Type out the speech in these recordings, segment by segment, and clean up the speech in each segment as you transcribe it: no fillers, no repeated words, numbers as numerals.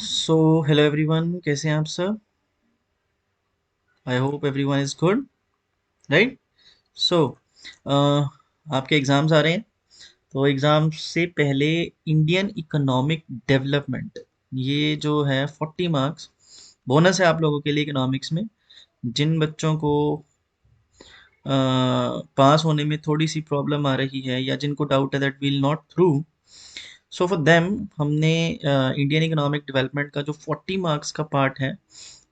So hello everyone, कैसे हैं आप सब? I hope everyone is good, right? So आपके एग्ज़ाम्स आ रहे हैं, तो एग्ज़ाम से पहले इंडियन इकोनॉमिक डेवलपमेंट, ये जो है 40 मार्क्स बोनस है आप लोगों के लिए इकोनॉमिक्स में। जिन बच्चों को पास होने में थोड़ी सी प्रॉब्लम आ रही है या जिनको डाउट है that will not through, so for them हमने इंडियन इकोनॉमिक डेवलपमेंट का जो 40 मार्क्स का पार्ट है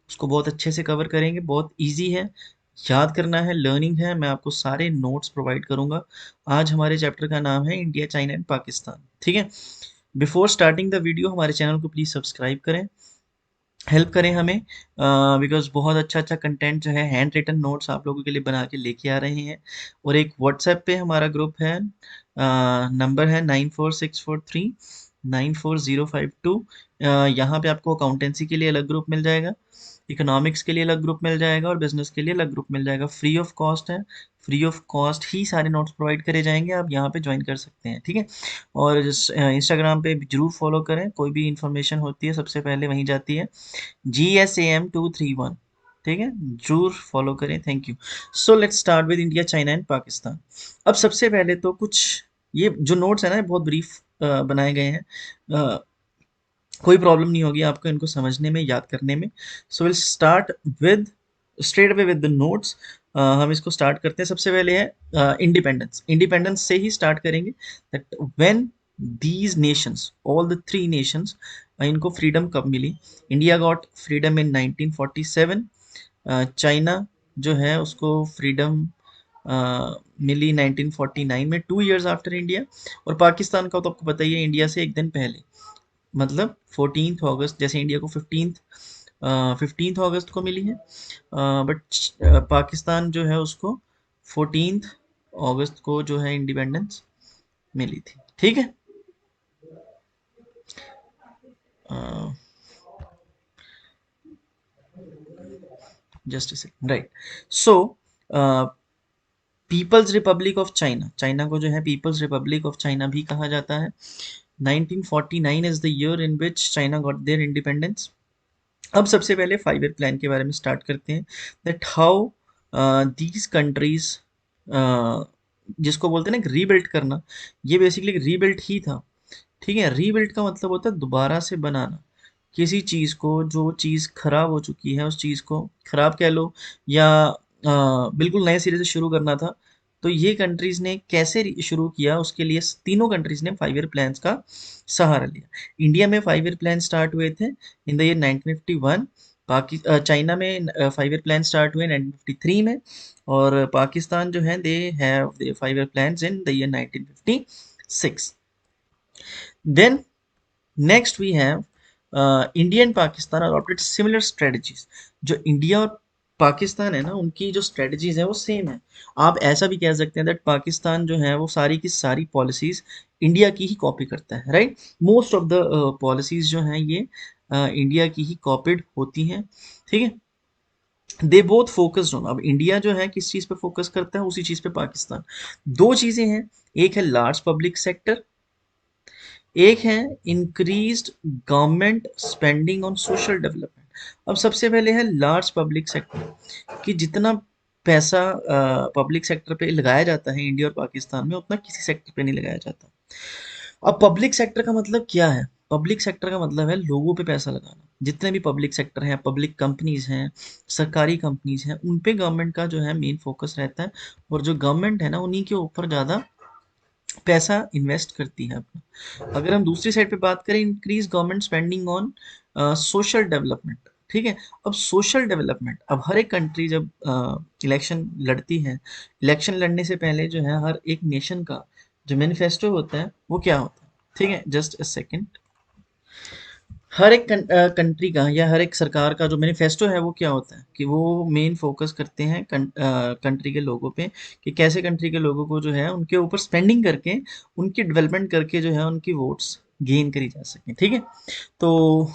उसको बहुत अच्छे से कवर करेंगे। बहुत इजी है, याद करना है, लर्निंग है। मैं आपको सारे नोट्स प्रोवाइड करूंगा। आज हमारे चैप्टर का नाम है इंडिया, चाइना एंड पाकिस्तान, ठीक है? बिफोर स्टार्टिंग द वीडियो हमारे चैनल को प्लीज़ सब्सक्राइब करें, हेल्प करें हमें, बिकॉज बहुत अच्छा अच्छा कंटेंट जो है हैंड रिटन नोट्स आप लोगों के लिए बना के लेके आ रहे हैं। और एक व्हाट्सएप पे हमारा ग्रुप है, नंबर है 9464394052। यहाँ पे आपको अकाउंटेंसी के लिए अलग ग्रुप मिल जाएगा, इकोनॉमिक्स के लिए अलग ग्रुप मिल जाएगा और बिजनेस के लिए अलग ग्रुप मिल जाएगा। फ्री ऑफ कॉस्ट है, फ्री ऑफ कॉस्ट ही सारे नोट्स प्रोवाइड करे जाएंगे। आप यहाँ पे ज्वाइन कर सकते हैं, ठीक है? और इंस्टाग्राम पे जरूर फॉलो करें, कोई भी इंफॉर्मेशन होती है सबसे पहले वहीं जाती है। GSAM231, ठीक है? जरूर फॉलो करें। Thank you. So let's start with India, China and Pakistan. अब सबसे पहले तो कुछ, ये जो नोट्स है ना, ये बहुत ब्रीफ बनाए गए हैं। अ, कोई प्रॉब्लम नहीं होगी आपको इनको समझने में, याद करने में। So will start with, straight away with the notes. हम इसको स्टार्ट करते हैं। सबसे पहले है इंडिपेंडेंस। इंडिपेंडेंस से ही स्टार्ट करेंगे that when these nations, all the three nations, इनको फ्रीडम कब मिली? India got freedom in 1947। China जो है उसको फ्रीडम मिली 1949 में, 2 years आफ्टर इंडिया। और पाकिस्तान का तो आपको पता ही है, इंडिया से एक दिन पहले, मतलब 14 अगस्त, जैसे इंडिया को 15 अगस्त को मिली है, बट पाकिस्तान जो है उसको 14 अगस्त को जो है इंडिपेंडेंस मिली थी, ठीक है? Just a second, right? So People's Republic of China, China को जो है पीपल्स रिपब्लिक ऑफ चाइना भी कहा जाता है। 1949 is the year in which China got their independence. अब सबसे पहले 5 ईयर प्लान के बारे में स्टार्ट करते हैं, दैट हाउ दीज कंट्रीज, जिसको बोलते हैं ना रीबिल्ड करना, ये बेसिकली रीबिल्ड ही था, ठीक है? रीबिल्ड का मतलब होता है दोबारा से बनाना किसी चीज़ को। जो चीज़ खराब हो चुकी है उस चीज़ को खराब कह लो, या बिल्कुल नए सिरे से शुरू करना था। तो ये कंट्रीज ने कैसे शुरू किया, उसके लिए तीनों कंट्रीज ने 5 ईयर प्लान्स का सहारा लिया। इंडिया में 5 ईयर प्लान स्टार्ट हुए थे इन द ईयर 1951। चाइना में 5 ईयर प्लान स्टार्ट हुए 1953 में। और पाकिस्तान जो है they have they 5 year plans in the year 1956। Then next we have India and Pakistan adopted similar strategies. जो इंडिया और पाकिस्तान है ना, उनकी जो स्ट्रेटजीज है वो सेम है। आप ऐसा भी कह सकते हैं दैट पाकिस्तान जो है वो सारी की सारी पॉलिसीज इंडिया की ही कॉपी करता है, right? Most of the policies जो हैं ये इंडिया की ही कॉपीड होती हैं, ठीक है? दे बोथ फोकस्ड ऑन, अब इंडिया जो है किस चीज़ पे फोकस करता है, उसी चीज़ पे पाकिस्तान। दो चीज़ें हैं, एक है लार्ज पब्लिक सेक्टर, एक है increased government spending on social development. अब सबसे पहले है लार्ज पब्लिक सेक्टर, कि जितना पैसा पब्लिक सेक्टर पे लगाया जाता है इंडिया और पाकिस्तान में, उतना किसी सेक्टर पे नहीं लगाया जाता। अब पब्लिक सेक्टर का मतलब क्या है? पब्लिक सेक्टर का मतलब है लोगों पे पैसा लगाना। जितने भी पब्लिक सेक्टर हैं, पब्लिक कंपनीज हैं, सरकारी कंपनीज हैं, उन पे गवर्नमेंट का जो है मेन फोकस रहता है। और जो गवर्नमेंट है ना, उन्हीं के ऊपर ज़्यादा पैसा इन्वेस्ट करती है अपना। अगर हम दूसरी साइड पे बात करें, increase government spending on social development, ठीक है? अब सोशल डेवलपमेंट, अब हर एक कंट्री जब इलेक्शन लड़ती है, इलेक्शन लड़ने से पहले जो है हर एक नेशन का जो मैनिफेस्टो होता है वो क्या होता है, ठीक है? Just a second. हर एक कंट्री का या हर एक सरकार का जो मैनिफेस्टो है वो क्या होता है, कि वो मेन फोकस करते हैं कंट्री के लोगों पे, कि कैसे कंट्री के लोगों को जो है उनके ऊपर स्पेंडिंग करके, उनकी डेवलपमेंट करके जो है उनकी वोट्स गेन करी जा सके, ठीक है? तो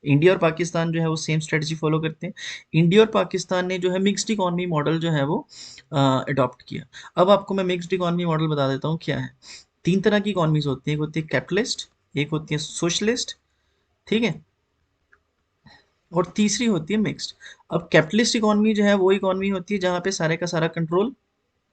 इंडिया और पाकिस्तान जो है वो सेम स्ट्रेटजी फॉलो करते हैं। इंडिया और पाकिस्तान ने जो है मिक्स्ड इकोनॉमी मॉडल जो है वो अडॉप्ट किया। अब आपको मैं मिक्स्ड इकोनॉमी मॉडल बता देता हूँ क्या है। तीन तरह की इकोनॉमीज होती है, एक होती है कैपिटलिस्ट, एक होती है सोशलिस्ट, ठीक है? और तीसरी होती है मिक्स्ड। अब कैपिटलिस्ट इकोनॉमी जो है वो इकोनॉमी होती है जहाँ पे सारे का सारा कंट्रोल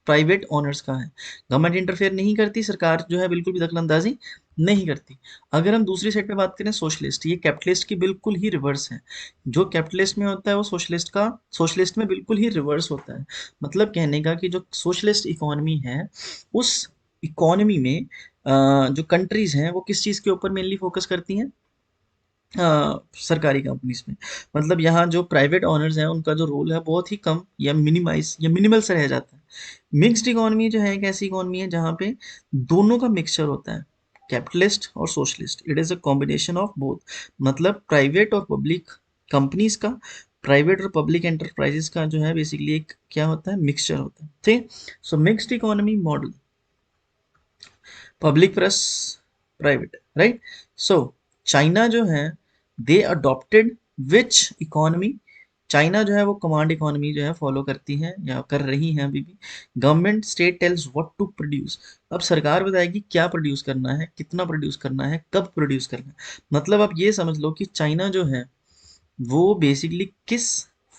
प्राइवेट ओनर्स का है, गवर्नमेंट इंटरफेयर नहीं करती, सरकार जो है बिल्कुल भी दखलंदाजी नहीं करती। अगर हम दूसरी साइड पे बात करें सोशलिस्ट, ये कैपिटलिस्ट की बिल्कुल ही रिवर्स है। जो कैपिटलिस्ट में होता है वो सोशलिस्ट में बिल्कुल ही रिवर्स होता है। मतलब कहने का कि जो सोशलिस्ट इकोनॉमी है उस इकोनॉमी में जो कंट्रीज हैं वो किस चीज़ के ऊपर मेनली फोकस करती हैं, सरकारी कंपनीज में। मतलब यहाँ जो प्राइवेट ओनर्स हैं उनका जो रोल है बहुत ही कम या मिनिमाइज या मिनिमल सा रह जाता है। मिक्स्ड इकोनॉमी जो है एक ऐसी इकोनॉमी है जहाँ पे दोनों का मिक्सचर होता है, कैपिटलिस्ट और socialist, it is a combination of both. मतलब प्राइवेट और पब्लिक कंपनीज का, प्राइवेट और पब्लिक एंटरप्राइजेस का जो है बेसिकली एक क्या होता है, मिक्सचर होता है। ठीक। So mixed economy model, public plus private, right. So China जो है दे अडॉप्टेड विच इकोनॉमी, चाइना जो है वो कमांड इकोनॉमी जो है फॉलो करती है या कर रही है अभी भी। Government state tells what to produce, अब सरकार बताएगी क्या प्रोड्यूस करना है, कितना प्रोड्यूस करना है, कब प्रोड्यूस करना है। मतलब आप ये समझ लो कि चाइना जो है वो बेसिकली किस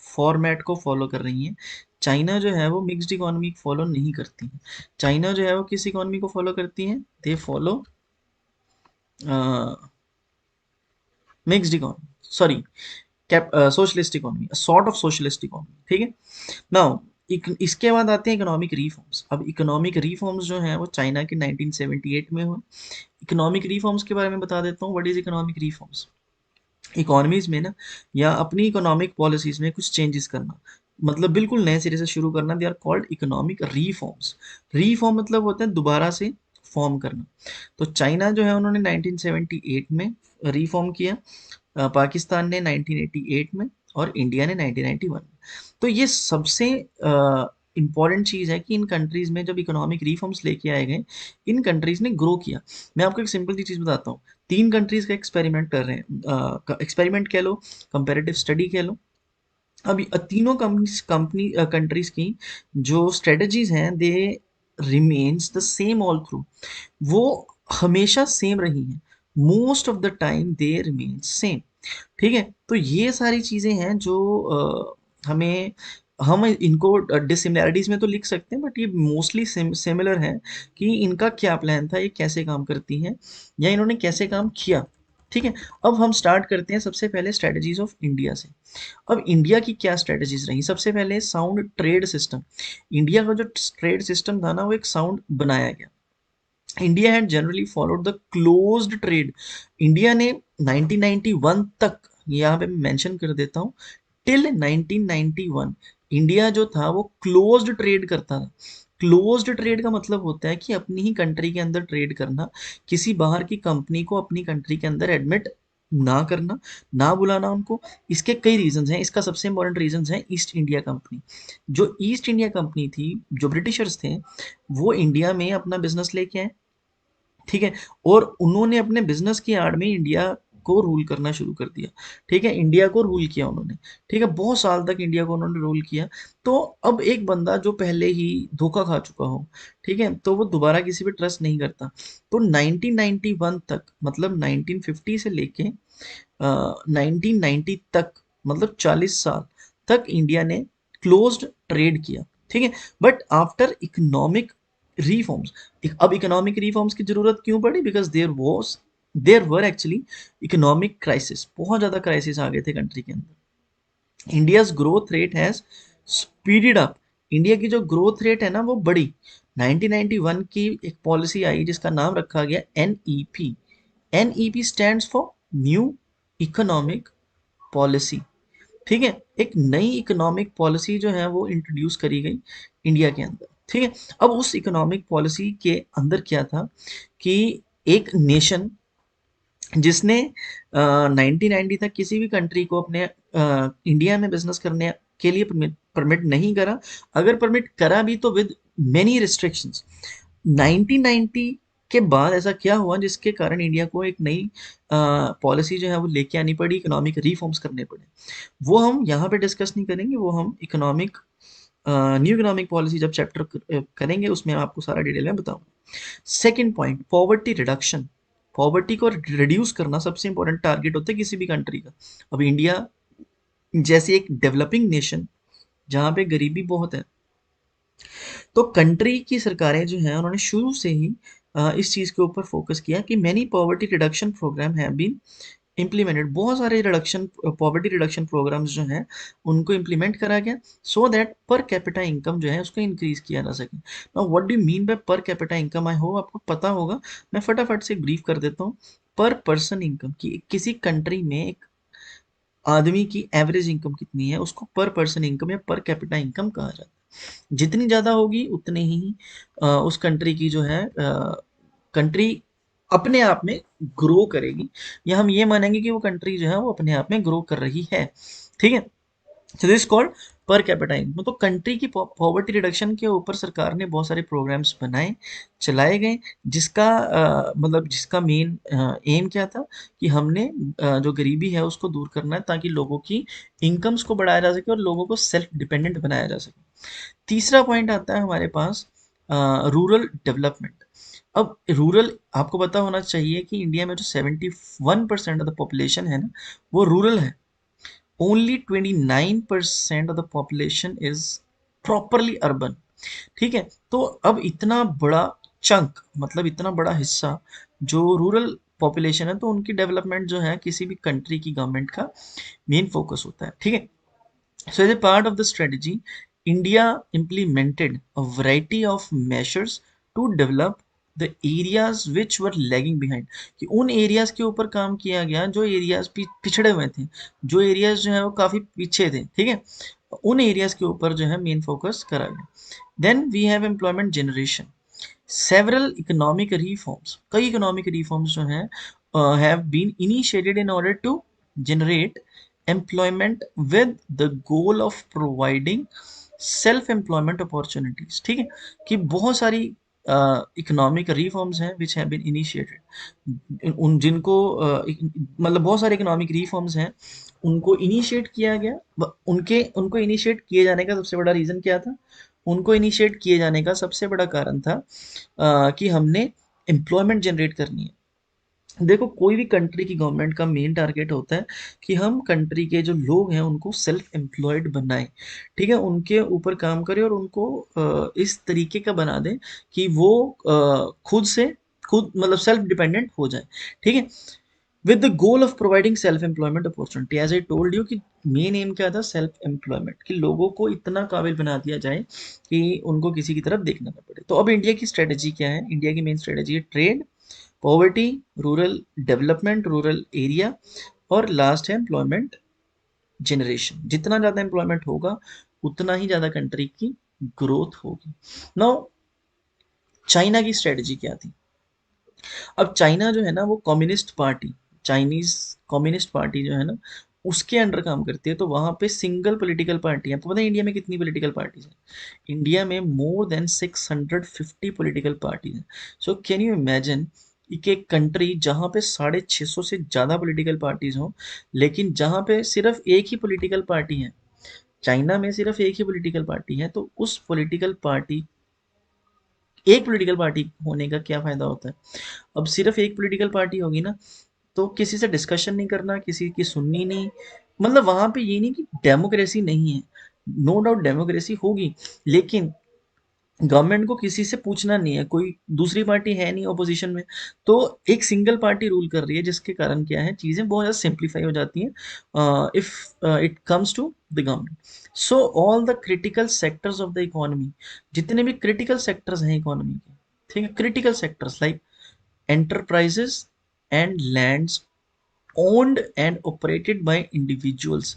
फॉर्मेट को फॉलो कर रही है। चाइना जो है वो मिक्स्ड इकोनॉमी फॉलो नहीं करती है। चाइना जो है वो किस इकोनॉमी को फॉलो करती है, they follow mixed economy, sorry cap socialist economy, sort of socialist economy. ठीक है। नाउ इसके बाद आते हैं इकोनॉमिक रिफॉर्म्स। अब इकोनॉमिक रिफॉर्म्स जो हैं वो चाइना के 1978 में हुए। इकोनॉमिक रिफॉर्म्स के बारे में बता देता हूँ, what is economic reforms. Economies में ना या अपनी इकोनॉमिक पॉलिसीज में कुछ चेंजेस करना, मतलब बिल्कुल नए सिरे से शुरू करना, they are called economic reforms. Reform मतलब होता है दोबारा से फॉर्म करना। तो चाइना जो है उन्होंने 1978 में रिफॉर्म किया, पाकिस्तान ने 1988 में और इंडिया ने 1991 में। तो ये सबसे इम्पॉर्टेंट चीज़ है कि इन कंट्रीज़ में जब इकोनॉमिक रिफॉर्म्स लेके आए गए, इन कंट्रीज़ ने ग्रो किया। मैं आपको एक सिंपल सी चीज़ बताता हूँ, तीन कंट्रीज़ का एक्सपेरिमेंट कर रहे हैं, एक्सपेरिमेंट कह लो, कंपेरेटिव स्टडी कह लो। अब तीनों कंपनी कंट्रीज़ की जो स्ट्रेटजीज हैं they remains the same all through, वो हमेशा सेम रही हैं, most of the time they remain same. ठीक है। तो ये सारी चीज़ें हैं जो हमें, हम इनको डिसिमिलैरिटीज़ में तो लिख सकते हैं बट ये मोस्टली सिमिलर है कि इनका क्या प्लान था, ये कैसे काम करती हैं या इन्होंने कैसे काम किया। ठीक है। अब हम स्टार्ट करते हैं सबसे पहले स्ट्रेटजीज ऑफ इंडिया से। अब इंडिया की क्या स्ट्रेटजीज रही, सबसे पहले साउंड ट्रेड सिस्टम। इंडिया का जो ट्रेड सिस्टम था ना वो एक साउंड बनाया गया। India had generally followed the closed trade. India ने 1991 तक, यहाँ पे मैं मेंशन कर देता हूँ, टिल 1991 इंडिया जो था वो क्लोज्ड ट्रेड करता था। क्लोज्ड ट्रेड का मतलब होता है कि अपनी ही कंट्री के अंदर ट्रेड करना, किसी बाहर की कंपनी को अपनी कंट्री के अंदर एडमिट ना करना, ना बुलाना उनको। इसके कई रीजंस हैं, इसका सबसे इंपॉर्टेंट रीजंस है ईस्ट इंडिया कंपनी। जो ईस्ट इंडिया कंपनी थी, जो ब्रिटिशर्स थे, वो इंडिया में अपना बिजनेस लेके आए। ठीक है। और उन्होंने अपने बिजनेस की आड़ में इंडिया को रूल करना शुरू कर दिया। ठीक है। इंडिया को रूल किया उन्होंने। ठीक है। बहुत साल तक इंडिया को उन्होंने रूल किया। तो अब एक बंदा जो पहले ही धोखा खा चुका हो, ठीक है, तो वो दोबारा किसी पे ट्रस्ट नहीं करता। तो 1991 तक, मतलब 1950 से लेके 1990 तक, मतलब 40 साल तक इंडिया ने क्लोज्ड ट्रेड किया। ठीक है। बट आफ्टर इकोनॉमिक रिफॉर्म्स, अब इकोनॉमिक रिफॉर्म्स की जरूरत क्यों पड़ी, because there were actually economic crisis, बहुत ज़्यादा क्राइसिस आ गए थे कंट्री के अंदर। India's growth rate has speeded up. India की जो ग्रोथ रेट है ना वो बढ़ी। 1991 की एक पॉलिसी आई जिसका नाम रखा गया NEP. NEP stands for new economic policy. ठीक है। एक नई इकोनॉमिक पॉलिसी जो है वो इंट्रोड्यूस करी गई इंडिया के अंदर। ठीक है। अब उस इकोनॉमिक पॉलिसी के अंदर क्या था कि एक नेशन जिसने 1990 तक किसी भी कंट्री को अपने इंडिया में बिजनेस करने के लिए परमिट नहीं करा, अगर परमिट करा भी तो विद मेनी रिस्ट्रिक्शंस। 1990 के बाद ऐसा क्या हुआ जिसके कारण इंडिया को एक नई पॉलिसी जो है वो लेके आनी पड़ी, इकोनॉमिक रिफॉर्म्स करने पड़े। वो हम यहाँ पे डिस्कस नहीं करेंगे, वो हम इकोनॉमिक न्यू इकोनॉमिक पॉलिसी जब चैप्टर करेंगे उसमें आपको सारा डिटेल में बताऊंगा। Second point, poverty reduction. Poverty को रिड्यूस करना सबसे इंपॉर्टेंट टारगेट होता है किसी भी कंट्री का। अब इंडिया जैसे एक डेवलपिंग नेशन जहाँ पे गरीबी बहुत है, तो कंट्री की सरकारें जो हैं उन्होंने शुरू से ही इस चीज़ के ऊपर फोकस किया कि many poverty reduction program have been implemented. बहुत सारे रिडक्शन पॉवर्टी रिडक्शन प्रोग्राम्स जो हैं उनको इम्प्लीमेंट करा गया, so that per capita income जो है उसको इंक्रीज किया जा सके। Now what do you mean by per capita income? I hope आपको पता होगा, मैं फटाफट से ब्रीफ कर देता हूँ। पर पर्सन इनकम की किसी कंट्री में एक आदमी की एवरेज इनकम कितनी है उसको पर पर्सन इनकम या पर कैपिटा इनकम कहा जाता है। जितनी ज़्यादा होगी उतनी ही उस कंट्री की जो है कंट्री अपने आप में ग्रो करेगी, या हम ये मानेंगे कि वो कंट्री जो है वो अपने आप में ग्रो कर रही है। ठीक है, so this called per capita income. तो कंट्री की पॉवर्टी रिडक्शन के ऊपर सरकार ने बहुत सारे प्रोग्राम्स बनाए, चलाए गए, जिसका मतलब जिसका मेन एम क्या था कि हमने जो गरीबी है उसको दूर करना है ताकि लोगों की इनकम्स को बढ़ाया जा सके और लोगों को सेल्फ डिपेंडेंट बनाया जा सके। तीसरा पॉइंट आता है हमारे पास रूरल डेवलपमेंट। अब रूरल आपको पता होना चाहिए कि इंडिया में जो 71% ऑफ द पॉपुलेशन है ना वो रूरल है। Only 29% of the population is properly urban. ठीक है, तो अब इतना बड़ा चंक, मतलब इतना बड़ा हिस्सा जो रूरल पॉपुलेशन है, तो उनकी डेवलपमेंट जो है किसी भी कंट्री की गवर्नमेंट का मेन फोकस होता है। ठीक है, so as a part of the strategy, India implemented a variety of measures to develop the areas which were lagging behind। कि उन एरियाज के ऊपर काम किया गया जो एरियाज पिछड़े हुए थे, जो एरियाज जो है वो काफ़ी पीछे थे। ठीक है, उन एरियाज के ऊपर जो है मेन फोकस करा गया। Then we have employment generation, several economic reforms, कई इकोनॉमिक रिफॉर्म्स जो हैं have been initiated in order to generate employment with the goal of providing self employment opportunities. ठीक है, कि बहुत सारी इकोनॉमिक रिफॉर्म्स हैं विच हैव बीन इनिशिएटेड, उन जिनको मतलब बहुत सारे इकोनॉमिक रिफॉर्म्स हैं उनको इनिशिएट किया गया। उनको इनिशिएट किए जाने का सबसे बड़ा रीज़न क्या था? उनको इनिशिएट किए जाने का सबसे बड़ा कारण था कि हमने एम्प्लॉयमेंट जनरेट करनी है। देखो, कोई भी कंट्री की गवर्नमेंट का मेन टारगेट होता है कि हम कंट्री के जो लोग हैं उनको सेल्फ एम्प्लॉयड बनाएं। ठीक है, उनके ऊपर काम करें और उनको इस तरीके का बना दें कि वो खुद से खुद मतलब सेल्फ डिपेंडेंट हो जाए। ठीक है, with the goal of providing self employment opportunity, as I told you कि मेन एम क्या था? सेल्फ एम्प्लॉयमेंट, कि लोगों को इतना काबिल बना दिया जाए कि उनको किसी की तरफ देखना ना पड़े। तो अब इंडिया की स्ट्रेटेजी क्या है? इंडिया की मेन स्ट्रेटेजी है trade, poverty, rural development, rural area, और लास्ट है एम्प्लॉयमेंट जनरेशन। जितना ज़्यादा एम्प्लॉयमेंट होगा उतना ही ज़्यादा कंट्री की ग्रोथ होगी। नाउ चाइना की स्ट्रेटजी क्या थी? अब चाइना जो है ना वो communist party, Chinese communist party जो है ना उसके अंडर काम करती है। तो वहाँ पे सिंगल पॉलिटिकल पार्टी है। आपको पता है इंडिया में कितनी पॉलिटिकल पार्टीज हैं? इंडिया में मोर देन 650 पॉलिटिकल पार्टीज हैं। सो कैन यू इमेजिन कि एक कंट्री जहाँ पे 650 से ज़्यादा पॉलिटिकल पार्टीज हों, लेकिन जहाँ पे सिर्फ एक ही पॉलिटिकल पार्टी है। चाइना में सिर्फ एक ही पॉलिटिकल पार्टी है, तो उस पॉलिटिकल पार्टी एक पॉलिटिकल पार्टी होने का क्या फ़ायदा होता है? अब सिर्फ एक पॉलिटिकल पार्टी होगी ना तो किसी से डिस्कशन नहीं करना, किसी की सुननी नहीं। मतलब वहाँ पे ये नहीं कि डेमोक्रेसी नहीं है, नो डाउट डेमोक्रेसी होगी, लेकिन गवर्नमेंट को किसी से पूछना नहीं है, कोई दूसरी पार्टी है नहीं ऑपोजिशन में, तो एक सिंगल पार्टी रूल कर रही है, जिसके कारण क्या है चीज़ें बहुत ज़्यादा सिंप्लीफाई हो जाती हैं if it comes to the government. So all the critical sectors of the economy, जितने भी क्रिटिकल सेक्टर्स हैं इकोनॉमी के, ठीक है, critical sectors like enterprises and lands owned and operated by individuals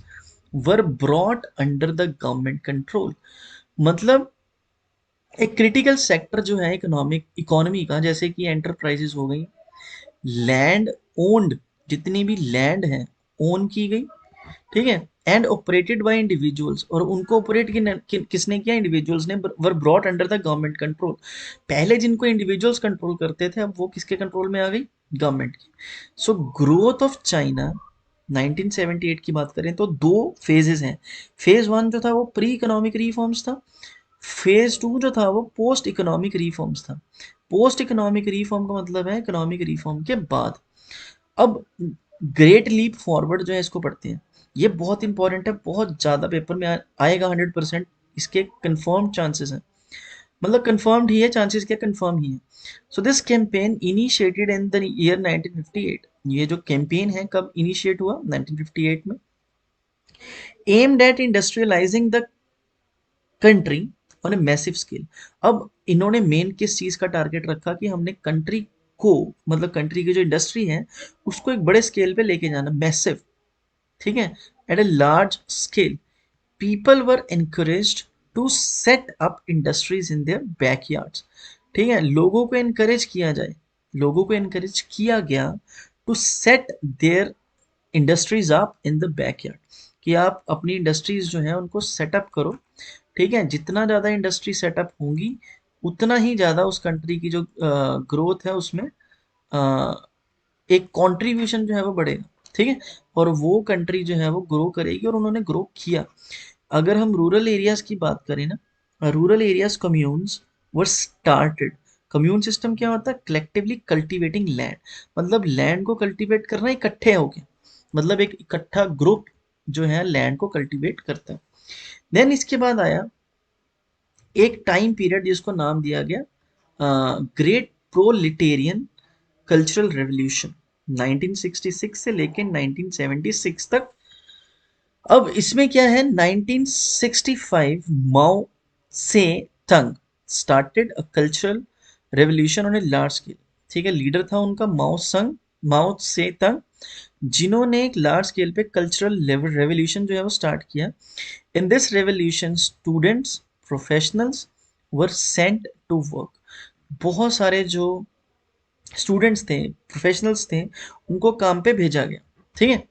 were brought under the government control। मतलब एक critical sector जो है इकोनॉमिक इकोनॉमी का, जैसे कि एंटरप्राइजेस हो गई, लैंड ओन्ड, जितनी भी लैंड है ओन की गई, ठीक है, एंड ऑपरेटेड बाय इंडिविजुअल्स, और उनको ऑपरेट किसने किया? इंडिविजुअल्स ने। Were brought under the government control. पहले जिनको इंडिविजुअल्स कंट्रोल करते थे अब वो किसके कंट्रोल में आ गई? गवर्नमेंट की। सो ग्रोथ ऑफ चाइना 1978 की बात करें तो दो फेजेस हैं। फेज वन जो था वो प्री इकोनॉमिक रिफॉर्म्स था, फेज टू जो था वो पोस्ट इकोनॉमिक रिफॉर्म्स था। पोस्ट इकोनॉमिक रिफॉर्म का मतलब है इकोनॉमिक रिफॉर्म के बाद। अब ग्रेट लीप फॉरवर्ड जो है इसको पढ़ते हैं। ये बहुत इंपॉर्टेंट है, बहुत ज़्यादा पेपर में आएगा 100%, इसके कंफर्म चांसेस हैं, मतलब कंफर्म्ड ही है, चांसेस क्या कंफर्म ही है। So this campaign initiated in the year 1958, ये जो कैंपेन है कब इनिशिएट हुआ, 1958 में, aimed at industrialising the country on a massive scale. अब इन्होंने मेन किस चीज का टारगेट रखा कि हमने कंट्री को, मतलब कंट्री की जो इंडस्ट्री है उसको एक बड़े स्केल पे लेके जाना, मैसिव, ठीक है, at a large scale. People were encouraged to set up industries in their backyards, ठीक है, लोगों को एनकरेज किया जाए, लोगों को एनकरेज किया गया to set their industries up in the backyard, कि आप अपनी इंडस्ट्रीज जो है उनको सेटअप करो, ठीक है, जितना ज़्यादा इंडस्ट्री सेटअप होंगी उतना ही ज़्यादा उस कंट्री की जो ग्रोथ है उसमें एक कंट्रीब्यूशन जो है वो बढ़ेगा, ठीक है, और वो कंट्री जो है वो ग्रो करेगी, और उन्होंने ग्रो किया। अगर हम रूरल एरियाज की बात करें ना, rural areas communes were started. Commune system क्या होता है, कलेक्टिवली कल्टीवेटिंग लैंड, मतलब लैंड को कल्टीवेट करना इकट्ठे होके, मतलब एक इकट्ठा ग्रुप जो है लैंड को कल्टीवेट करता है। देन इसके बाद आया एक टाइम पीरियड जिसको नाम दिया गया ग्रेट प्रोलिटेरियन कल्चरल रेवोल्यूशन, 1966 से लेकर 1976 तक। अब इसमें क्या है, 1965 माओ से तंग started a cultural revolution on A large scale, ठीक है, लीडर था उनका माओ से तंग, जिन्होंने एक लार्ज स्केल पे कल्चरल रेवोल्यूशन जो है वो स्टार्ट किया। In this revolution students, professionals were sent to work, बहुत सारे जो स्टूडेंट्स थे, प्रोफेशनल्स थे, उनको काम पे भेजा गया, ठीक है,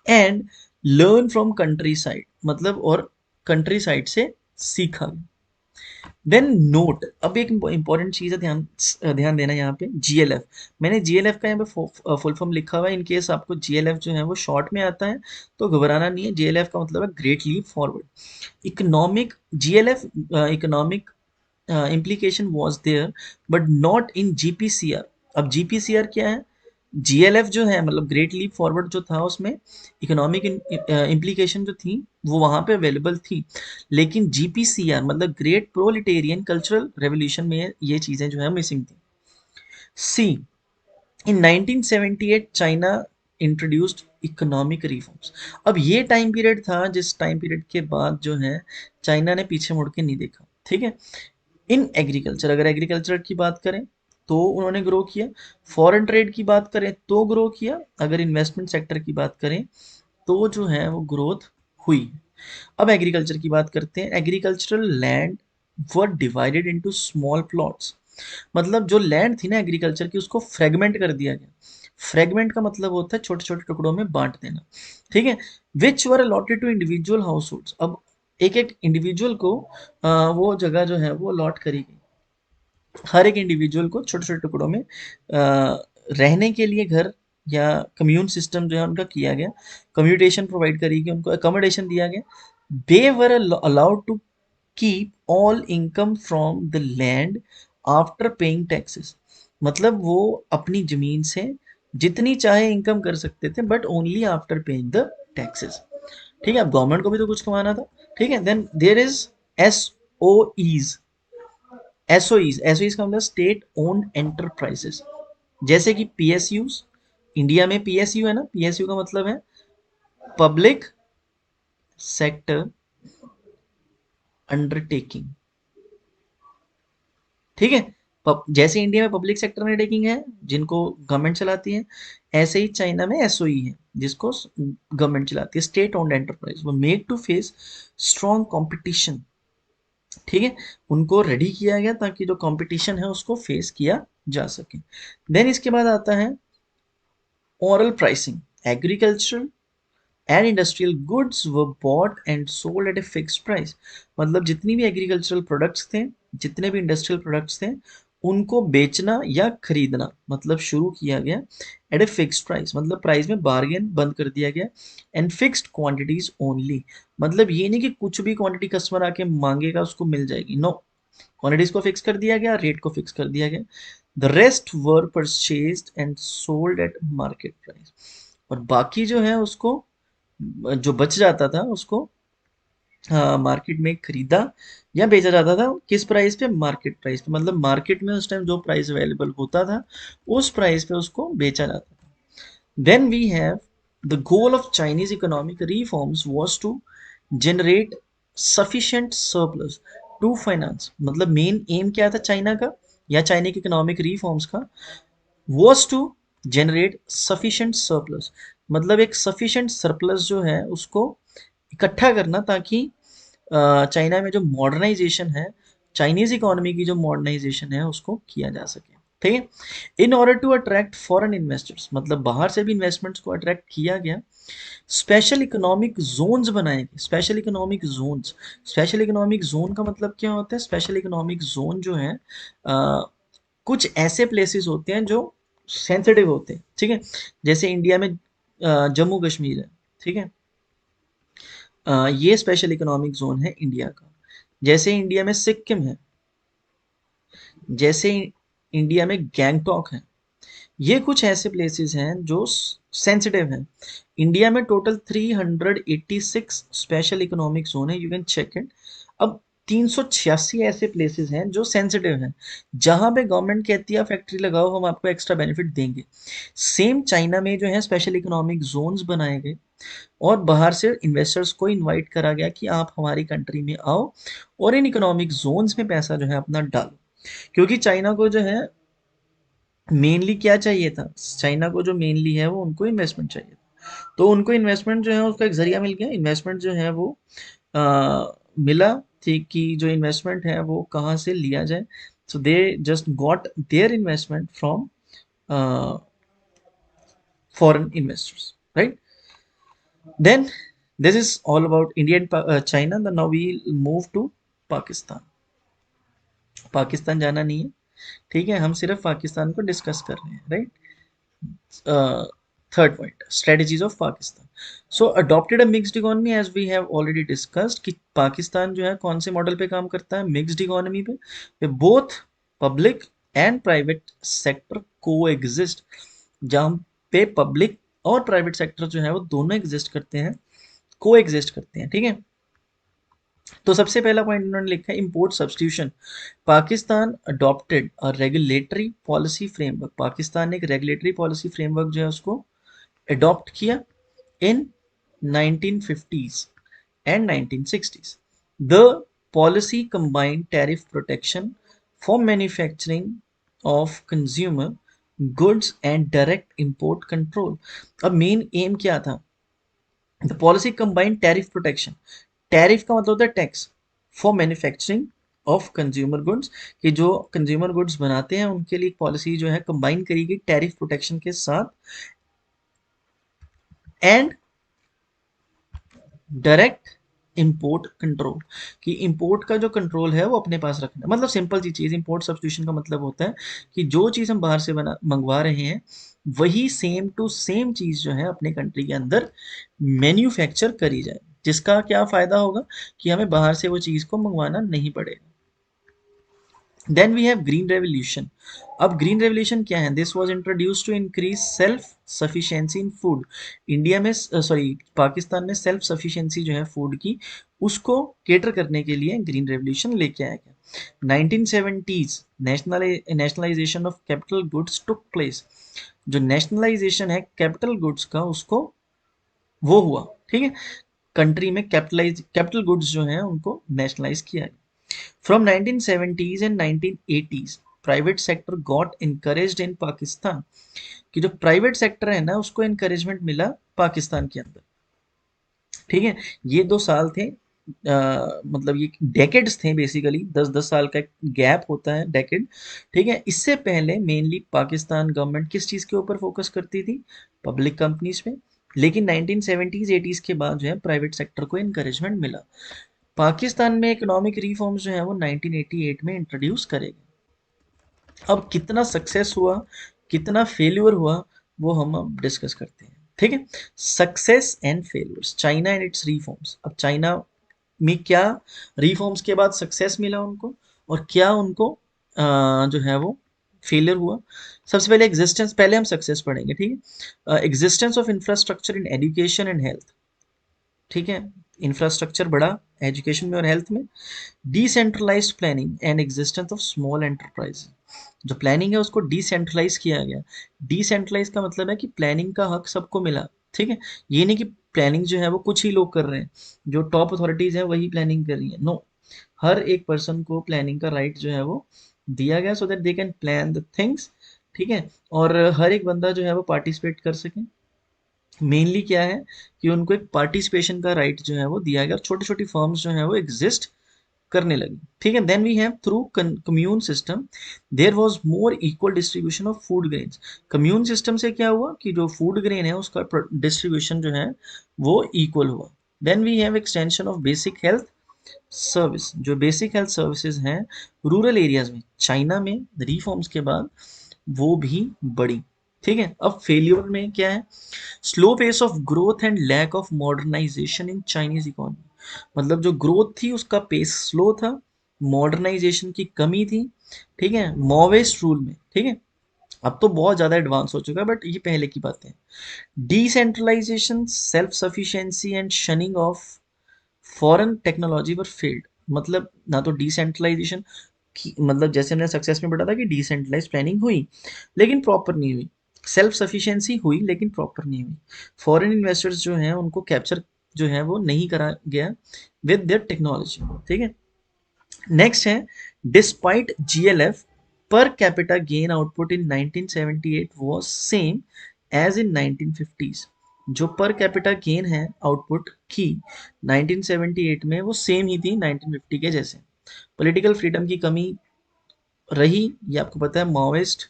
and learn from country side, मतलब और कंट्री साइड से सीखा। देन नोट, अब एक इंपॉर्टेंट चीज़ है, ध्यान ध्यान देना यहाँ पे, जीएलएफ, मैंने जीएलएफ का यहाँ पे फुल फॉर्म लिखा हुआ है, इन केस आपको जीएलएफ जो है वो शॉर्ट में आता है तो घबराना नहीं है, जीएलएफ का मतलब है great leap forward. Economic, GLF economic implication was there but not in GPCR। अब GPCR क्या है, जीएलएफ जो है मतलब ग्रेट लीप फॉरवर्ड जो था उसमें इकोनॉमिक इम्प्लीकेशन जो थी वो वहां पे अवेलेबल थी, लेकिन जीपीसीआर मतलब ग्रेट प्रोलिटेरियन कल्चरल रेवोल्यूशन में ये चीजें जो है मिसिंग थी। सी, इन 1978 चाइना इंट्रोड्यूस्ड इकोनॉमिक रिफॉर्म्स। अब ये टाइम पीरियड था जिस टाइम पीरियड के बाद जो है चाइना ने पीछे मुड़ के नहीं देखा, ठीक है। इन एग्रीकल्चर, अगर एग्रीकल्चर की बात करें तो उन्होंने ग्रो किया, फॉरेन ट्रेड की बात करें तो ग्रो किया, अगर इन्वेस्टमेंट सेक्टर की बात करें तो जो है वो ग्रोथ हुई। अब एग्रीकल्चर की बात करते हैं, agricultural land were divided into small plots, मतलब जो लैंड थी ना एग्रीकल्चर की उसको फ्रेगमेंट कर दिया गया। फ्रेगमेंट का मतलब होता है छोटे छोटे टुकड़ों में बांट देना, ठीक है, which were allotted to individual household. अब एक एक इंडिविजुअल को वो जगह जो है वो अलॉट करी गई, हर एक इंडिविजुअल को छोटे छोटे टुकड़ों में रहने के लिए घर या कम्यून सिस्टम जो है उनका किया गया, कम्यूटेशन प्रोवाइड करी गई, उनको अकोमोडेशन दिया गया। They were allowed to keep all income from the land after paying taxes, मतलब वो अपनी जमीन से जितनी चाहे इनकम कर सकते थे but only after paying the taxes, ठीक है, अब गवर्नमेंट को भी तो कुछ कमाना था, ठीक है। Then there is S O Es, SOEs का मतलब स्टेट ओन्ड एंटरप्राइजेस, जैसे कि पीएसयूज, इंडिया में पीएसयू है ना, पीएसयू का मतलब है पब्लिक सेक्टर अंडरटेकिंग, ठीक है, जैसे इंडिया में पब्लिक सेक्टर अंडरटेकिंग है जिनको गवर्नमेंट चलाती है, ऐसे ही चाइना में एसओई है जिसको गवर्नमेंट चलाती है, स्टेट ओन्ड एंटरप्राइज, वो make to face strong competition, ठीक है, उनको रेडी किया गया ताकि जो कंपटीशन है उसको फेस किया जा सके। देन इसके बाद आता है oral pricing, agricultural and industrial goods were bought and sold at a fixed price, मतलब जितनी भी एग्रीकल्चरल प्रोडक्ट्स थे, जितने भी इंडस्ट्रियल प्रोडक्ट्स थे, उनको बेचना या खरीदना मतलब शुरू किया गया एट ए फिक्स्ड प्राइस, मतलब प्राइस में बार्गेन बंद कर दिया गया, एंड फिक्स्ड क्वांटिटीज ओनली, मतलब ये नहीं कि कुछ भी क्वांटिटी कस्टमर आके मांगेगा उसको मिल जाएगी, नो, क्वांटिटीज को फिक्स कर दिया गया, रेट को फिक्स कर दिया गया, the rest were purchased and sold at market price, और बाकी जो है उसको जो बच जाता था उसको मार्केट में खरीदा या बेचा जाता था। किस प्राइस पे? मार्केट प्राइस पे, मतलब मार्केट में उस टाइम जो प्राइस अवेलेबल होता था उस प्राइस पे उसको बेचा जाता था। Then we have the goal of Chinese economic reforms was to generate sufficient surplus to finance, मतलब मेन एम क्या था चाइना का या चाइना के इकोनॉमिक रिफॉर्म्स का? was to generate sufficient surplus, मतलब एक sufficient surplus जो है उसको इकट्ठा करना, ताकि चाइना में जो मॉडर्नाइजेशन है, चाइनीज इकोनॉमी की जो मॉडर्नाइजेशन है उसको किया जा सके। ठीक है। In order to attract foreign investors, मतलब बाहर से भी इन्वेस्टमेंट्स को अट्रैक्ट किया गया। स्पेशल इकोनॉमिक जोन्स बनाए गए। Special economic zones, special economic zone का मतलब क्या होता है? स्पेशल इकोनॉमिक जोन जो है कुछ ऐसे प्लेसेस होते हैं जो सेंसिटिव होते हैं। ठीक है। जैसे इंडिया में जम्मू कश्मीर है। ठीक है। ये स्पेशल इकोनॉमिक जोन है इंडिया का। जैसे इंडिया में सिक्किम है, जैसे इंडिया में गैंगटॉक है। ये कुछ ऐसे प्लेसेस हैं जो सेंसिटिव हैं। इंडिया में टोटल 386 स्पेशल इकोनॉमिक जोन है, यू कैन चेक इट। अब 386 ऐसे प्लेसेस हैं जो सेंसिटिव हैं, जहां पे गवर्नमेंट कहती है फैक्ट्री लगाओ, हम आपको एक्स्ट्रा बेनिफिट देंगे। सेम चाइना में जो है स्पेशल इकोनॉमिक जोन्स बनाए गए और बाहर से इन्वेस्टर्स को इनवाइट करा गया कि आप हमारी कंट्री में आओ और इन इकोनॉमिक जोन्स में पैसा जो है अपना डालो। क्योंकि चाइना को जो है मेनली क्या चाहिए था? चाइना को जो मेनली है वो उनको इन्वेस्टमेंट चाहिए था। तो उनको इन्वेस्टमेंट जो है उसका एक जरिया मिल गया। इन्वेस्टमेंट जो है वो मिला थी कि जो इन्वेस्टमेंट है वो कहाँ से लिया जाए। So they just got their investment from foreign investors, right? Then this is all about India and China. Then now we move to Pakistan. Pakistan जाना नहीं है, ठीक है, हम सिर्फ पाकिस्तान को डिस्कस कर रहे हैं, right? Third point, strategies of Pakistan. So adopted a mixed economy, as we have already discussed कि पाकिस्तान जो है कौन से मॉडल पे काम करता है? मिक्स्ड इकोनॉमी पे both public and private sector को एग्जिस्ट, जहाँ पे पब्लिक और प्राइवेट सेक्टर जो है वो दोनों एग्जिस्ट करते हैं, को एग्जिस्ट करते हैं। ठीक है। तो सबसे पहला पॉइंट उन्होंने लिखा है import substitution. Pakistan adopted a regulatory policy framework. Pakistan ने एक रेगुलेटरी पॉलिसी फ्रेमवर्क जो है उसको अडॉप्ट किया इन 1950s and 1960s. The policy combined tariff protection for manufacturing of consumer goods and direct import control. अब मेन एम क्या था? The policy combined tariff protection. Tariff का मतलब होता है tax, for manufacturing of consumer goods, कि जो consumer goods बनाते हैं उनके लिए पॉलिसी जो है कंबाइन करी गई टैरिफ प्रोटेक्शन के साथ, एंड डायरेक्ट इंपोर्ट कंट्रोल, कि इंपोर्ट का जो कंट्रोल है वो अपने पास रखना। मतलब सिंपल सी चीज़, इंपोर्ट सब्सटीट्यूशन का मतलब होता है कि जो चीज़ हम बाहर से बना मंगवा रहे हैं वही सेम टू सेम चीज़ जो है अपने कंट्री के अंदर मैन्युफैक्चर करी जाए, जिसका क्या फ़ायदा होगा कि हमें बाहर से वो चीज़ को मंगवाना नहीं पड़ेगा। Then we have green revolution. अब ग्रीन रेवोल्यूशन क्या है? This was introduce to increase self sufficiency in food. India में सॉरी पाकिस्तान में सेल्फ सफिशिएंसी जो है फूड की, उसको केटर करने के लिए ग्रीन रेवोल्यूशन लेके आया गया। 1970s nationalisation of capital goods took place. जो नेशनलाइजेशन है कैपिटल गुड्स का उसको वो हुआ। ठीक है। कंट्री में कैपिटल गुड्स जो हैं उनको नेशनलाइज किया गया। From 1970s and 1980s, private sector got encouraged इन पाकिस्तान, कि जो प्राइवेट सेक्टर है ना उसको encouragement मिला पाकिस्तान के अंदर। ठीक है। ये 2 साल थे, मतलब ये डेकेड्स थे बेसिकली, 10-10 साल का गैप होता है डेकेड। ठीक है। इससे पहले मेनली पाकिस्तान गवर्नमेंट किस चीज़ के ऊपर फोकस करती थी? पब्लिक कंपनीज पे। लेकिन 1970s 80s के बाद जो है प्राइवेट सेक्टर को इनकरेजमेंट मिला। पाकिस्तान में इकोनॉमिक रिफॉर्म्स जो है वो 1988 में इंट्रोड्यूस करेगा। अब कितना सक्सेस हुआ, कितना फेल्यूर हुआ, वो हम अब डिस्कस करते हैं। ठीक है। Success and failures, China and it's reforms. अब चाइना में क्या रिफॉर्म्स के बाद सक्सेस मिला उनको, और क्या उनको जो है वो फेलियर हुआ। सबसे पहले एग्जिस्टेंस, पहले हम सक्सेस पढ़ेंगे। ठीक है। Existence of infrastructure in education and health. ठीक है, इंफ्रास्ट्रक्चर बढ़ा एजुकेशन में और हेल्थ में। Decentralized planning and existence of small enterprise, जो प्लानिंग है उसको डिसेंट्रलाइज किया गया। डिसेंट्रलाइज का मतलब है कि प्लानिंग का हक सबको मिला, ठीक है। ये नहीं कि प्लानिंग जो है वो कुछ ही लोग कर रहे हैं, जो टॉप अथॉरिटीज है वही प्लानिंग कर रही है, नो। हर एक पर्सन को प्लानिंग का राइट जो है वो दिया गया, so that they can plan the things, ठीक है। और हर एक बंदा जो है वो पार्टिसिपेट कर सके। मेनली क्या है कि उनको एक पार्टिसिपेशन का राइट जो है वो दिया गया, और छोटी छोटी फर्म्स जो है वो एग्जिस्ट करने लगी, ठीक है। Then we have through commune system there was more equal distribution of food grains. Commune system से क्या हुआ कि जो फूड ग्रेन है उसका डिस्ट्रीब्यूशन जो है वो इक्वल हुआ। Then we have extension of basic health service, जो बेसिक हेल्थ सर्विसेज हैं रूरल एरियाज में चाइना में रिफॉर्म्स के बाद वो भी बढ़ी, ठीक है। अब फेलियर में क्या है, slow pace of growth and lack of modernization in Chinese economy. मतलब जो ग्रोथ थी उसका पेस स्लो था, मॉडर्नाइजेशन की कमी थी, ठीक है, मॉवेस्ट रूल में, ठीक है। अब तो बहुत ज़्यादा एडवांस हो चुका है, बट ये पहले की बात है। Decentralization, self sufficiency and shunning of foreign technology पर फेल्ड। मतलब ना तो डिसेंट्रलाइजेशन की, मतलब जैसे हमने सक्सेस में पढ़ा था कि डिसेंट्रलाइज प्लानिंग हुई लेकिन प्रॉपर नहीं हुई, सेल्फ सफिशिएंसी हुई लेकिन प्रॉपर नहीं हुई, फॉरेन इन्वेस्टर्स जो हैं उनको कैप्चर जो है वो नहीं करा गया विद देयर टेक्नोलॉजी, ठीक है। नेक्स्ट है, despite GLF per capita gain output in 1978 was same as in 1950s। जो पर कैपिटा गेन है आउटपुट की 1978 में वो सेम ही थी 1950 के जैसे। पॉलिटिकल फ्रीडम की कमी रही, ये आपको पता है। माओइस्ट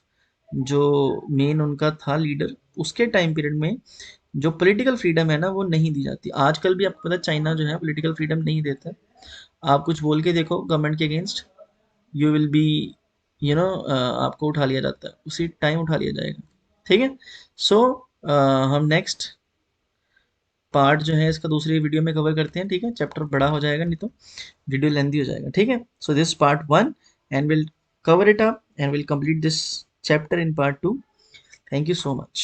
जो मेन उनका था लीडर, उसके टाइम पीरियड में जो पॉलिटिकल फ्रीडम है ना वो नहीं दी जाती। आजकल भी आपको पता है चाइना जो है पॉलिटिकल फ्रीडम नहीं देता। आप कुछ बोल के देखो गवर्नमेंट के अगेंस्ट, यू विल बी आपको उठा लिया जाता है, उसी टाइम उठा लिया जाएगा, ठीक है। सो हम नेक्स्ट पार्ट जो है इसका दूसरी वीडियो में कवर करते हैं, ठीक है। चैप्टर बड़ा हो जाएगा नहीं तो वीडियो लेंदी हो जाएगा, ठीक है। So this part one and will cover it up and we'll complete this chapter in part 2. Thank you so much.